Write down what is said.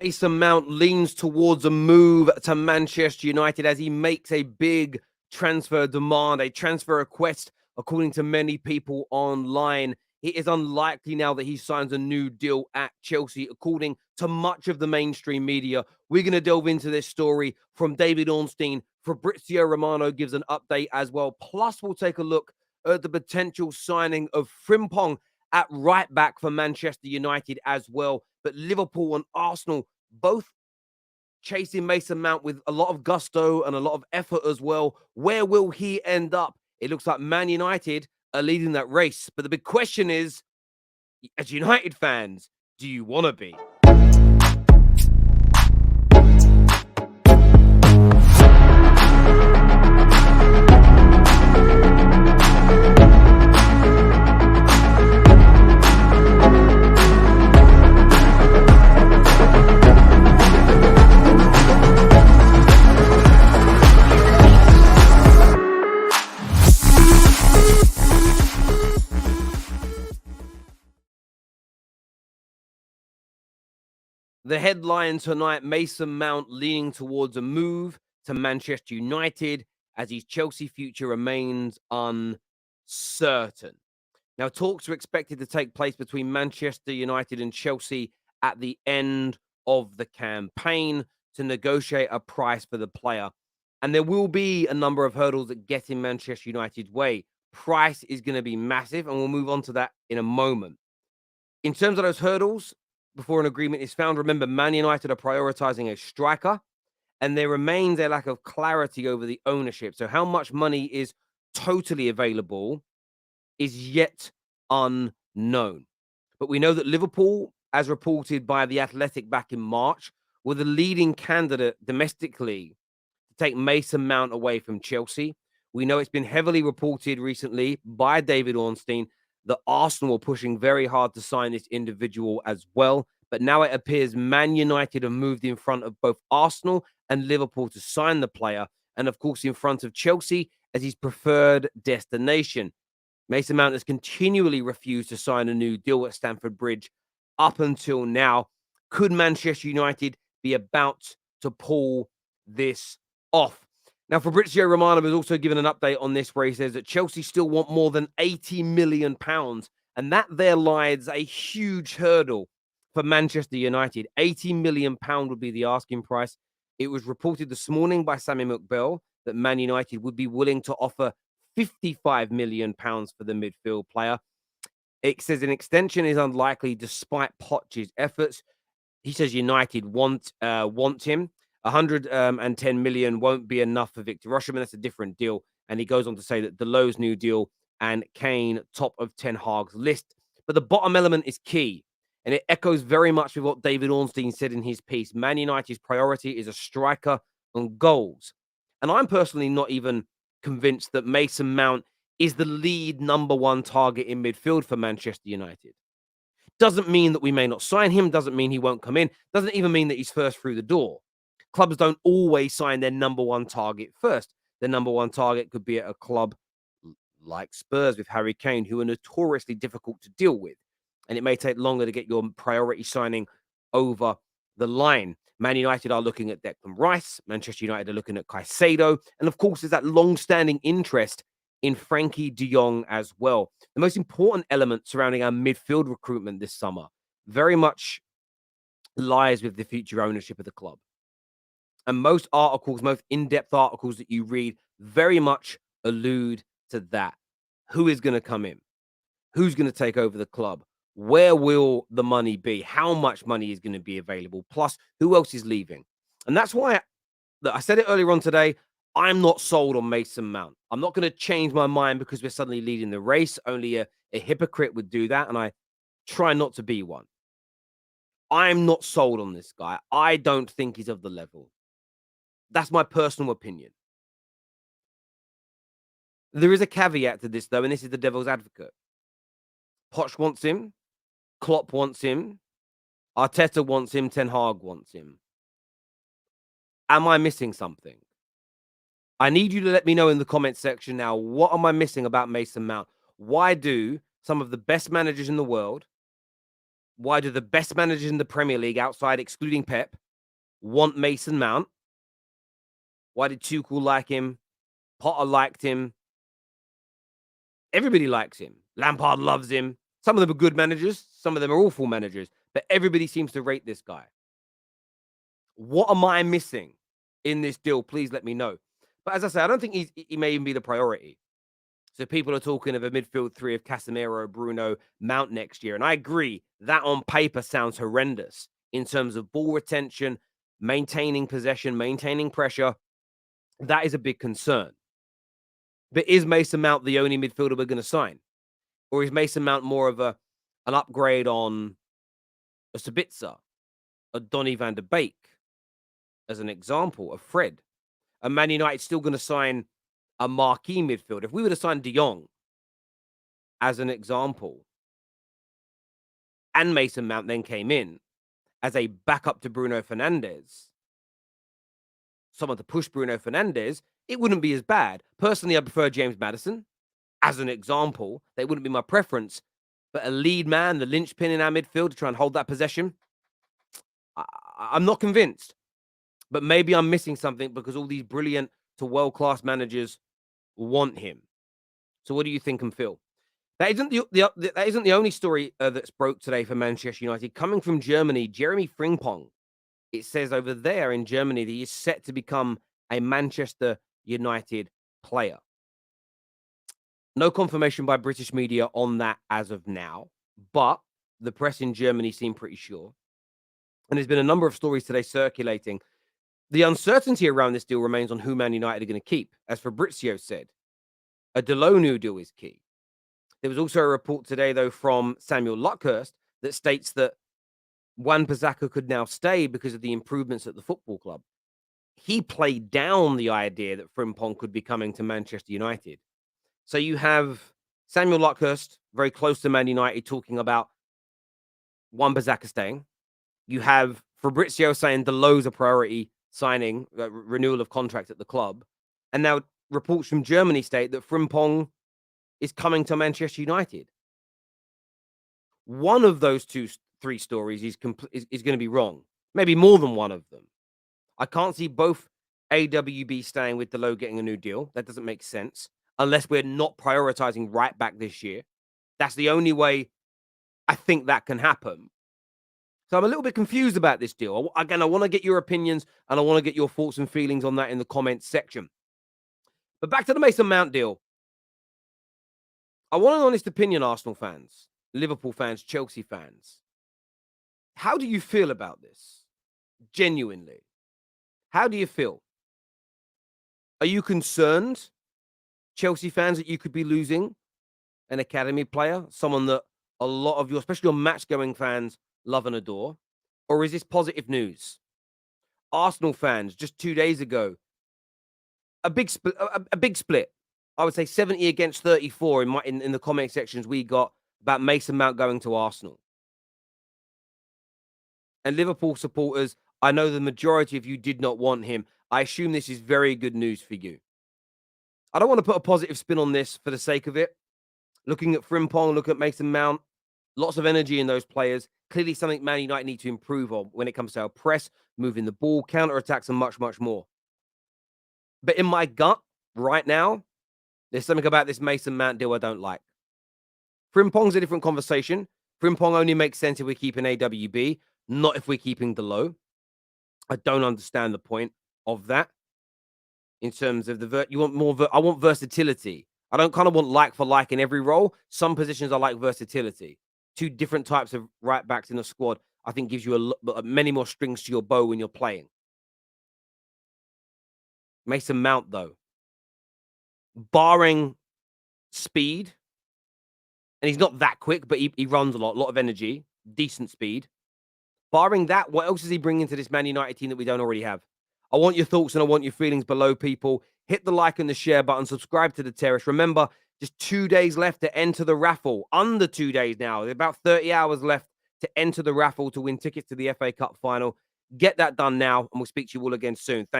Mason Mount leans towards a move to Manchester United as he makes a big transfer demand, a transfer request, according to many people online. It is unlikely now that he signs a new deal at Chelsea, according to much of the mainstream media. We're going to delve into this story from David Ornstein. Fabrizio Romano gives an update as well. Plus, we'll take a look at the potential signing of Frimpong at right back for Manchester United as well. But Liverpool and Arsenal both chasing Mason Mount with a lot of gusto and a lot of effort as well. Where will he end up? It looks like Man United are leading that race. But the big question is, as United fans, do you want to be? The headline tonight, Mason Mount leaning towards a move to Manchester United as his Chelsea future remains uncertain. Now, talks are expected to take place between Manchester United and Chelsea at the end of the campaign to negotiate a price for the player. And there will be a number of hurdles that get in Manchester United's way. Price is going to be massive, and we'll move on to that in a moment. In terms of those hurdles, before an agreement is found, remember, Man United are prioritizing a striker, and there remains a lack of clarity over the ownership. So how much money is totally available is yet unknown. But we know that Liverpool, as reported by The Athletic back in March, were the leading candidate domestically to take Mason Mount away from Chelsea. We know it's been heavily reported recently by David Ornstein that Arsenal are pushing very hard to sign this individual as well. But now it appears Man United have moved in front of both Arsenal and Liverpool to sign the player. And of course, in front of Chelsea as his preferred destination. Mason Mount has continually refused to sign a new deal at Stamford Bridge up until now. Could Manchester United be about to pull this off? Now, Fabrizio Romano has also given an update on this where he says that Chelsea still want more than £80 million. And that there lies a huge hurdle for Manchester United. £80 million would be the asking price. It was reported this morning by Sammy McBell that Man United would be willing to offer £55 million for the midfield player. It says an extension is unlikely despite Poch's efforts. He says United want him. 110 million won't be enough for Victor Osimhen. That's a different deal. And he goes on to say that Deleu's new deal and Kane top of Ten Hag's list. But the bottom element is key. And it echoes very much with what David Ornstein said in his piece. Man United's priority is a striker and goals. And I'm personally not even convinced that Mason Mount is the lead number one target in midfield for Manchester United. Doesn't mean that we may not sign him. Doesn't mean he won't come in. Doesn't even mean that he's first through the door. Clubs don't always sign their number one target first. Their number one target could be at a club like Spurs with Harry Kane, who are notoriously difficult to deal with. And it may take longer to get your priority signing over the line. Man United are looking at Declan Rice. Manchester United are looking at Caicedo. And of course, there's that long-standing interest in Frankie de Jong as well. The most important element surrounding our midfield recruitment this summer very much lies with the future ownership of the club. And most articles, most in-depth articles that you read very much allude to that. Who is going to come in? Who's going to take over the club? Where will the money be? How much money is going to be available? Plus, who else is leaving? And that's why I said it earlier on today. I'm not sold on Mason Mount. I'm not going to change my mind because we're suddenly leading the race. Only a hypocrite would do that. And I try not to be one. I'm not sold on this guy. I don't think he's of the level. That's my personal opinion. There is a caveat to this, though, and this is the devil's advocate. Poch wants him. Klopp wants him. Arteta wants him. Ten Hag wants him. Am I missing something? I need you to let me know in the comment section now, what am I missing about Mason Mount? Why do some of the best managers in the world, Why do the best managers in the Premier League, outside excluding Pep, want Mason Mount? Why did Tuchel like him? Potter liked him. Everybody likes him. Lampard loves him. Some of them are good managers. Some of them are awful managers. But everybody seems to rate this guy. What am I missing in this deal? Please let me know. But as I say, I don't think he may even be the priority. So people are talking of a midfield three of Casemiro, Bruno, Mount next year. And I agree, that on paper sounds horrendous in terms of ball retention, maintaining possession, maintaining pressure. That is a big concern. But is Mason Mount the only midfielder we're going to sign? Or is Mason Mount more of an upgrade on a Sabitzer, a Donny van de Beek, as an example, of Fred? And Man United still going to sign a marquee midfielder. If we were to sign De Jong, as an example, and Mason Mount then came in as a backup to Bruno Fernandes, someone to push Bruno Fernandes, it wouldn't be as bad. Personally, I prefer James Maddison as an example. That wouldn't be my preference. But a lead man, the linchpin in our midfield to try and hold that possession, I'm not convinced. But maybe I'm missing something because all these brilliant to world-class managers want him. So what do you think and feel? That isn't the only story that's broke today for Manchester United. Coming from Germany, Jeremy Frimpong, it says over there in Germany that he is set to become a Manchester United player. No confirmation by British media on that as of now, but the press in Germany seem pretty sure. And there's been a number of stories today circulating. The uncertainty around this deal remains on who Man United are going to keep. As Fabrizio said, a Delonu deal is key. There was also a report today, though, from Samuel Luckhurst that states that Wan-Bissaka could now stay because of the improvements at the football club. He played down the idea that Frimpong could be coming to Manchester United. So you have Samuel Luckhurst, very close to Man United, talking about Wan-Bissaka staying. You have Fabrizio saying Delo's a priority signing, renewal of contract at the club. And now reports from Germany state that Frimpong is coming to Manchester United. One of those three stories is going to be wrong. Maybe more than one of them. I can't see both AWB staying with Delo getting a new deal. That doesn't make sense unless we're not prioritizing right back this year. That's the only way I think that can happen. So I'm a little bit confused about this deal. Again, I want to get your opinions and I want to get your thoughts and feelings on that in the comments section. But back to the Mason Mount deal. I want an honest opinion, Arsenal fans, Liverpool fans, Chelsea fans. How do you feel about this? Genuinely. How do you feel? Are you concerned, Chelsea fans, that you could be losing an academy player, someone that a lot of your, especially your match-going fans, love and adore? Or is this positive news? Arsenal fans, just 2 days ago, a big split. I would say 70 against 34 in the comment sections we got about Mason Mount going to Arsenal. And Liverpool supporters, I know the majority of you did not want him. I assume this is very good news for you. I don't want to put a positive spin on this for the sake of it. Looking at Frimpong, look at Mason Mount, lots of energy in those players. Clearly something Man United need to improve on when it comes to our press, moving the ball, counter-attacks, and much, much more. But in my gut, right now, there's something about this Mason Mount deal I don't like. Frimpong's a different conversation. Frimpong only makes sense if we're keeping AWB, not if we're keeping Delo. I don't understand the point of that. In terms of you want more. I want versatility. I don't kind of want like for like in every role. Some positions I like versatility. Two different types of right backs in a squad, I think, gives you many more strings to your bow when you're playing. Mason Mount, though, barring speed, and he's not that quick, but he runs a lot of energy, decent speed. Barring that, what else is he bringing to this Man United team that we don't already have? I want your thoughts and I want your feelings below, people. Hit the like and the share button. Subscribe to the Terrace. Remember, just 2 days left to enter the raffle. Under 2 days now. There's about 30 hours left to enter the raffle to win tickets to the FA Cup final. Get that done now, and we'll speak to you all again soon. Thank you.